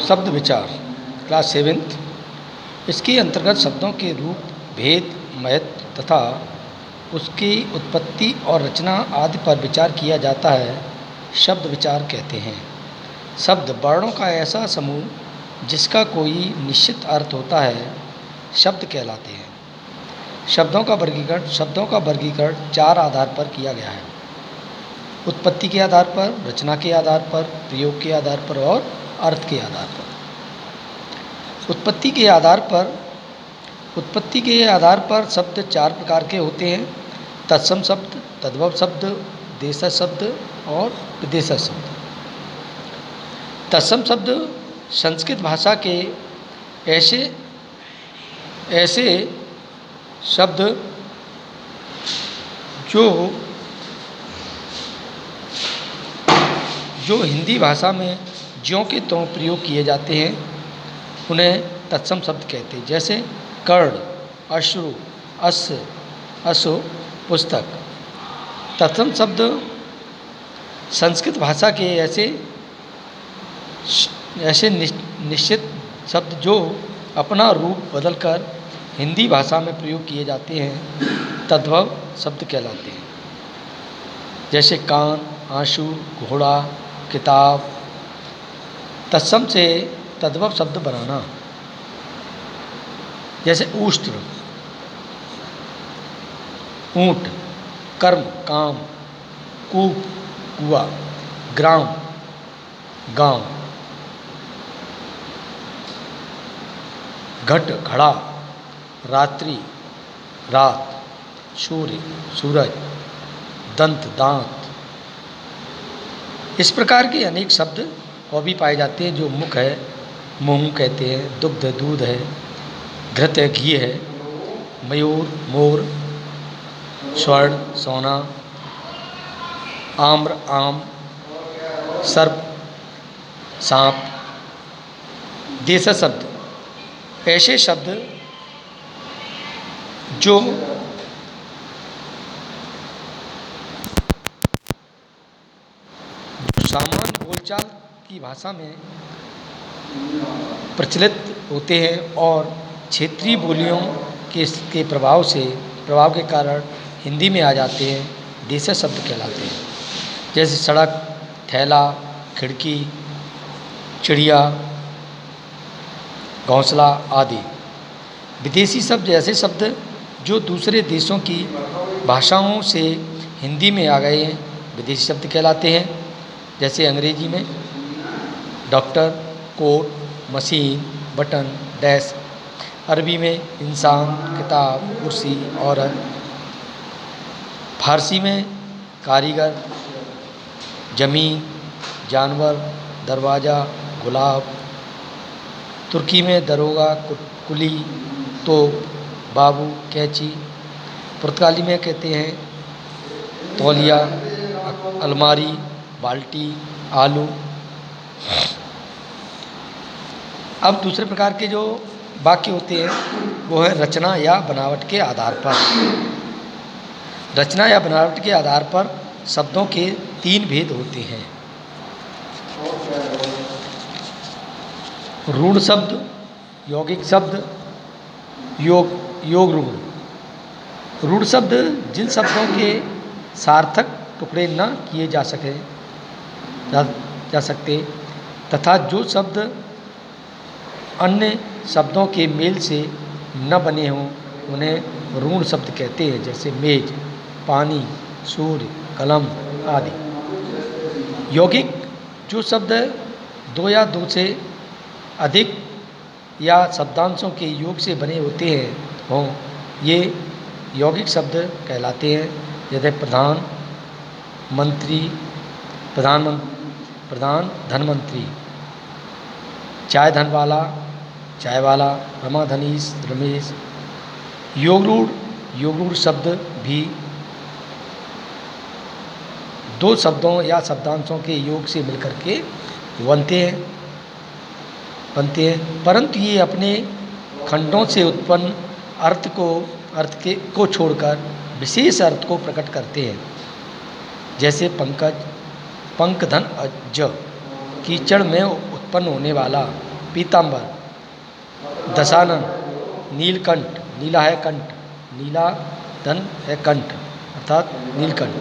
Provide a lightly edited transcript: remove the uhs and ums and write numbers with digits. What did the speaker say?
शब्द विचार class 7th। इसके अंतर्गत शब्दों के रूप, भेद, महत्व तथा उसकी उत्पत्ति और रचना आदि पर विचार किया जाता है, शब्द विचार कहते हैं। शब्द वर्णों का ऐसा समूह जिसका कोई निश्चित अर्थ होता है, शब्द कहलाते हैं। शब्दों का वर्गीकरण 4 आधार पर किया गया है: उत्पत्ति के आधार पर, रचना के आधार पर, प्रयोग के आधार पर और अर्थ के आधार पर। उत्पत्ति के आधार पर शब्द 4 प्रकार के होते हैं: तत्सम शब्द, तद्भव शब्द, देशज शब्द और विदेशज शब्द। तत्सम शब्द संस्कृत भाषा के ऐसे शब्द जो हिंदी भाषा में ज्यों के त्यों प्रयोग किए जाते हैं, उन्हें तत्सम शब्द कहते हैं। जैसे कर्ण, अश्रु, अश्व, अश्व, पुस्तक। तत्सम शब्द संस्कृत भाषा के ऐसे निश्चित शब्द जो अपना रूप बदलकर हिंदी भाषा में प्रयोग किए जाते हैं, तद्भव शब्द कहलाते हैं। जैसे कान, आंसू, घोड़ा, किताब। तत्सम से तद्भव शब्द बनाना, जैसे उष्ट्र, ऊंट, कर्म, काम, कूप, कुआं, ग्राम, गांव, घट, घड़ा, रात्रि, रात, सूर्य, सूरज, दंत, दांत। इस प्रकार के अनेक शब्द और भी पाए जाते हैं, जो मुख है, मुंह कहते हैं, दुग्ध, दूध है, घृत है, घी है, मयूर, मोर, स्वर्ण, सोना, आम्र, आम, सर्प, सांप। देशज शब्द ऐसे शब्द जो सामान्य बोलचाल की भाषा में प्रचलित होते हैं और क्षेत्रीय बोलियों के प्रभाव के कारण हिंदी में आ जाते हैं, देशज शब्द कहलाते हैं। जैसे सड़क, थैला, खिड़की, चिड़िया, घोंसला आदि। विदेशी शब्द ऐसे शब्द जो दूसरे देशों की भाषाओं से हिंदी में आ गए हैं, विदेशी शब्द कहलाते हैं। जैसे अंग्रेजी में doctor, coat, machine, button, desk. Arabi में इंसान, किताब, कुर्सी, औरत। फारसी में कारीगर, ज़मीन, जानवर, दरवाज़ा, गुलाब। तुर्की में दरोगा, कुली, तोप, बाबू, कैंची। पुर्तगाली में कहते हैं तौलिया, अलमारी, बाल्टी, आलू। अब दूसरे प्रकार के जो वाक्य होते हैं वो है रचना या बनावट के आधार पर। रचना या बनावट के आधार पर शब्दों के 3 भेद होते हैं: रूढ़ शब्द, यौगिक शब्द, योग रूढ़। रूढ़ शब्द जिन शब्दों के सार्थक टुकड़े न किए जा सकते तथा जो शब्द अन्य शब्दों के मेल से न बने हों, उन्हें रूढ़ शब्द कहते हैं। जैसे मेज, पानी, सूर्य, कलम आदि। यौगिक जो शब्द 2 या 2 से अधिक या शब्दांशों के योग से बने होते हों, ये यौगिक शब्द कहलाते हैं। जैसे प्रधान, मंत्री, प्रधान, धनमंत्री, चाय धन वाला, चाय वाला, रमा धनीश, रमेश। योग रूढ़ शब्द भी 2 शब्दों या शब्दांशों के योग से मिलकर के बनते हैं, परंतु ये अपने खंडों से उत्पन्न अर्थ को छोड़कर विशेष अर्थ को प्रकट करते हैं। जैसे पंकज, पंकधन, अज। कीचड़ में उत्पन्न होने वाला पीतांबर, दशानन, नीलकंठ, नीला है कंठ, नीला धन है कंठ अर्थात नीलकंठ।